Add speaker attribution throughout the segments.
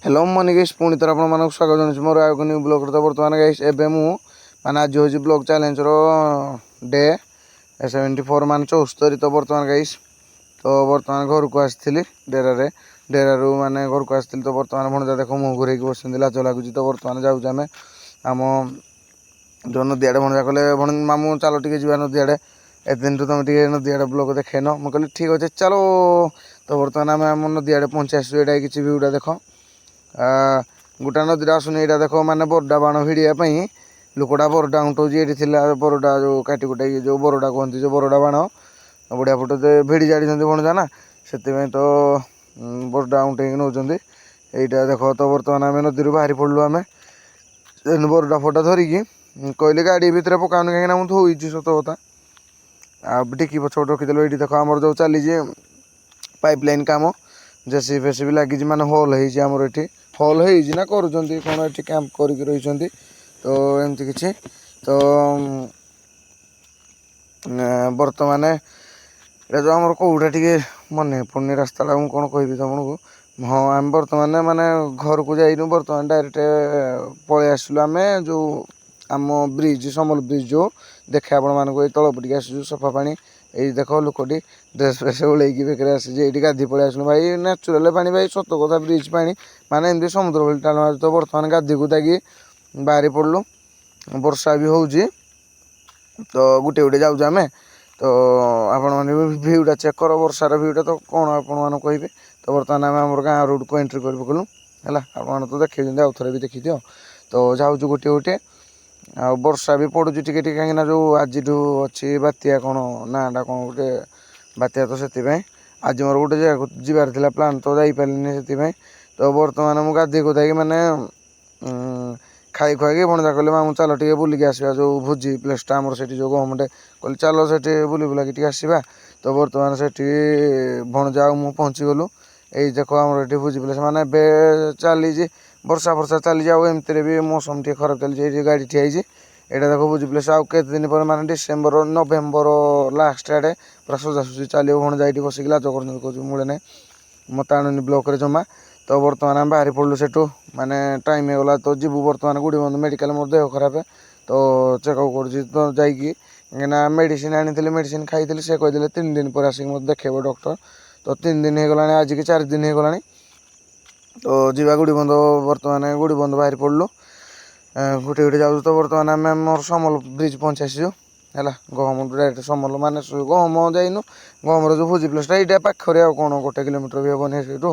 Speaker 1: Hello money guys पुणी थर आप स्वागत जनाऊँ मोर आगे न्यू ब्लॉग तो बर्तमान गाइस एवं माने आज हूँ ब्लॉग चैलेंज डे 74 मान 74 तो बर्तमान गाइस तो बर्तमान घर को आसती डेरारू माने घर को आसती तो बर्तमान भणजा देख मुँह घूर बस लाज लगुच तो बर्तमान जाऊँ आम आम जो नदी आड़े भणजा कहले मामू चलो टे जा नदी आड़े एत दिन तुम टे नदी आड़े ब्लॉग देखेन मुझे कहली ठीक अच्छे चलो तो बर्तमान आम आम नदी आड़े पहुँची आसू ये किसी व्यूटा देख गोटा नदी आसुनी यहाँ देख माने बरडा बाण भिड़ापी लोकटा बरडा उठाऊँ ये बरडा जो काटी कुटा जो बरडा कहते जो बरडा बाण बढ़िया फटो भिड़ी जाड़ी भणजा ना से तो बरडा उठे नौ यहाँ देख तो बर्तमान आम नदी बाहरी पड़लु आम बरडा फटा धरिकी कहली गाड़ी भितर पकाऊनी कहीं मुझे धोई सत कथा टिकी पछपट रखीदेलु ये देख आमर जो चली पाइप लाइन कम जेसीबी फेसीबी लगी माने हल होमर ये हल होना करुँच कौन ये कैंप करके रही तो एमती किसी तो बर्तमान ये जो आमर कौटा टे मन पड़नी रास्ता मुझे कौन कहि तुमको हाँ आम बर्तमान माने घर को जाइनु बर्तमान डायरेक्ट पलि आसलु आम जो आम ब्रिज समल ब्रिज जो देखे आपण मानक तलपटिक आसू सफा पानी ये देख लोकटी ड्रेस फ्रेस ओल्लैकी बेकर आसी ये गाधी पलि आसलु भाई नेचुराल पानी भाई सत कथा ब्रिज पानी माने एमती समुद्र भली टाण मार तो बर्तमान गाधी गुधाकी बाहरी पड़लु वर्षा भी हो तो गुटे गुटे जाऊँ आम तो आपण मैंने भ्यूटा चेक कर वर्षार भ्यूटा तो कौन आपण कहे तो बर्तमान आम आम गाँ रोड को एंट्री कर पकड़ू है आप तो देखी आउ थे भी देखी दियो तो जाऊँ गोटे गोटे आ वर्षा भी पड़ू टे कहीं जो आज अच्छी बात्या कौन नाटा कौन गोटे बात्या तो से आज मोर गोटे जगह जीवार था प्लान तो जापारे से तो बर्तमान मुझे गाधे गुधाई मैंने खाई खुआई भणजा कहले मामू चलो टे बुलिक आसवा जो भोजी प्लेसटा आमर से जो गहमटे कहले चलो से बुली बुलाकी आसवा तो बर्तमान से भणजा मु पहुँची गलु यही देख आमर ये भोजी प्लेस माने चली वर्षा फर्षा चली एमती भी मौसम टे खराब चली गाड़ी ठिया यहाँ देख भोजी प्लेस आउ के दिन पर माने डिसेम्बर नवेम्बर लास्ट आड़े पूरा सजासुजी चलो भणजा ये बसिक लाज कर मुड़े ना मत आणुनी ब्लॉक जमा तो बर्तमान आम बाहरी पड़लु सेठू माने टाइम होगा तो जीवु बर्तमान गुड़ीबंध मेडिकल मोर देह खराब तो चेकअप कर तो जाकि मेडिसिन आनी मेडिसिन खाई से कहीदे 3 दिन पर आसिक मत देखेब डॉक्टर तो 3 दिन हो गला आज की 4 दिन हो गला तो जीवा गुड़ीबंध बर्तमान गुड़ीबंध बाहरी पड़लु गुटे गुटे जाऊँ तो बर्तमान आम मोर समल ब्रिज पहुँची आसीचु है गहम डायरेक्ट समल माने गहम जाइनु गहमर जो भोजी प्लेसटा ये पाखे आ कौन 1 किलोमीटर भी हेनी से तो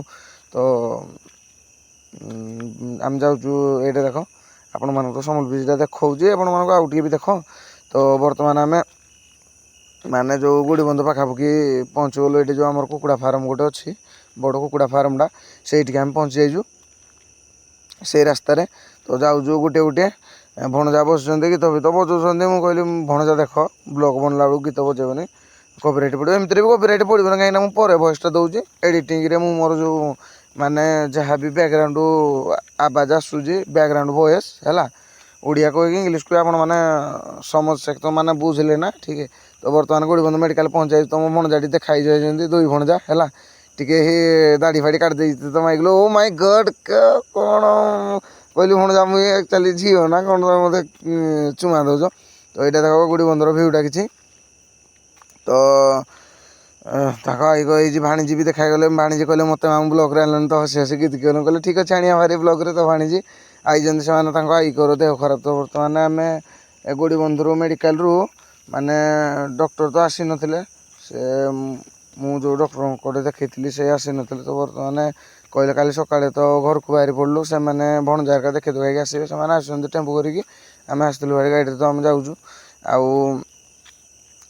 Speaker 1: आम जाऊँ ये देख आपण मान तो समल ब्रिजटा देखा आपण मानक आउ टे भी देख तो बर्तमान आम माने जो गुड़ीबंध पाखापाखि पहुँची गलु ये जो आम कुकुड़ा फार्म गोटे अच्छी बड़ कुकुड़ा फार्मटा से आम पहुँची जाइजु से रास्तार तो जाऊँ गोटे गोटे भणजा बस गीत फीत बजाऊँ मुझे कहली भणजा देख ब्लॉग बनला बेलू गीत बजेबनी कॉपीराइट पड़ो एमती भी कॉपीराइट पड़ो ना कहीं मुझे पर भॉइसटा दूसरी एडिटिंग मोर जो माने जहाँ भी बैकग्राउंड आवाज आसूजी बैकग्राउंड वॉइस है ओडिया कह इंग्लीश को आपण मैंने समझ सकते मैंने बुझे ना ठीक है तो बर्तमान गुड़ीबंध मेडिकल पहुँच जाए तुम भणजा देखाई जाए 2 भणजा है टिके दाढ़ी फाड़ी काट दे तो माइक ओ माय गॉड कौन कहली भणजा मुझे एक्चुअली झील ना कौन मत चुमा दौच तो यहाँ देख गुड़ीबंधर भ्यूटा कि तो आई भाणीजी भी देखा गले भाणीजी कहले मत मामू ब्लॉक आनलानी तो हसी हसी गीत कहूँ कहले ठीक अच्छे आने भारी ब्लॉक तो भाणीजी आई से आई कर देह खराब तो बर्तमान आम गुड़ीबंधु मेडिकल रू माने डॉक्टर तो आसी नथिले से मु जो डॉक्टर को देखी से आसी नथिले तो बर्तमान कहले काली सकाळे तो घर को बाहरी पड़लु से मैंने भणजा का देखी दुखाई आसवे से आस टेम्पो करके आम आसलु भाई गाड़ी तो आम जाऊँ आउ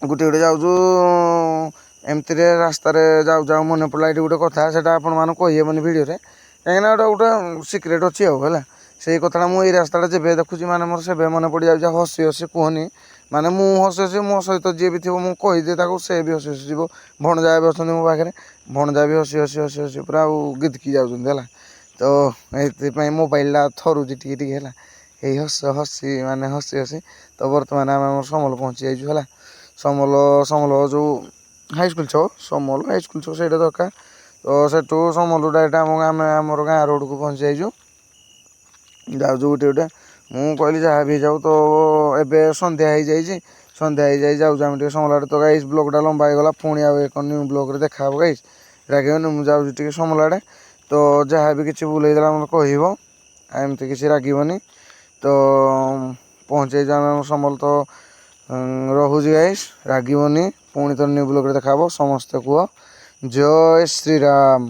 Speaker 1: गुटे गुटे जाऊँ एमती रास्तार जाऊ जाऊ मन पड़ा ये गोटे कथा से कहीबनी भिडियो कहीं गोटे गोटे सिक्रेट अच्छी है से कथा मुझे रास्ता जब देखुची माने मोर से मन पड़ जाए हसी हसी कहनी माने मु हसी हसी मो सहित जी भी थी मुझे कहीदे से भी हसी हसी जीव भणजा भी अच्छा मो पाखे भणजा भी हसी हसी हसी हसी पूरा गीतकी जाऊँच तो ये मोबाइलटा थरुची टी है यही हस हसी माने हसी हसी तो बर्तमान आम समल पहुँची जाइए है समल समल जो हाईस्कल छो समल हाईस्कल छो से दरकार ତ ସେଠୁ ସମଲୁ ଡାଇରେକ୍ଟ ଆମେ ଆମର ଗାଁ ରୋଡ଼କୁ ପହଞ୍ଚି ଯାଇଛୁ, ଯାଉଛୁ ଗୋଟେ ମୁଁ କହିଲି ଯାହା ବି ଯାଉ ତ ଏବେ ସନ୍ଧ୍ୟା ହେଇଯାଇଛି, ଯାଉଛୁ ଆମେ ଟିକେ ସମଲ ଆଡ଼େ। ତ ଗାଇସ୍ ବ୍ଲଗ୍ଟା ଲମ୍ବା ହେଇଗଲା, ପୁଣି ଆଉ ଏକ ନ୍ୟୁ ବ୍ଲଗ୍ରେ ଦେଖା ହେବ ଗାଇସ୍, ରାଗିବନି। ମୁଁ ଯାଉଛି ଟିକେ ସମଲ ଆଡ଼େ, ତ ଯାହା ବି କିଛି ଭୁଲ ହେଇଥିଲା ମୋତେ କହିବ, ଏମିତି କିଛି ରାଗିବନି। ତ ପହଞ୍ଚେଇଛୁ ଆମେ ସମଲ, ତ ରହୁଛି ଗାଇସ୍, ରାଗିବନି। ପୁଣି ତ ନ୍ୟୁ ବ୍ଲଗ୍ରେ ଦେଖା ହେବ। ସମସ୍ତେ କୁହ ଜୟ ଶ୍ରୀରାମ।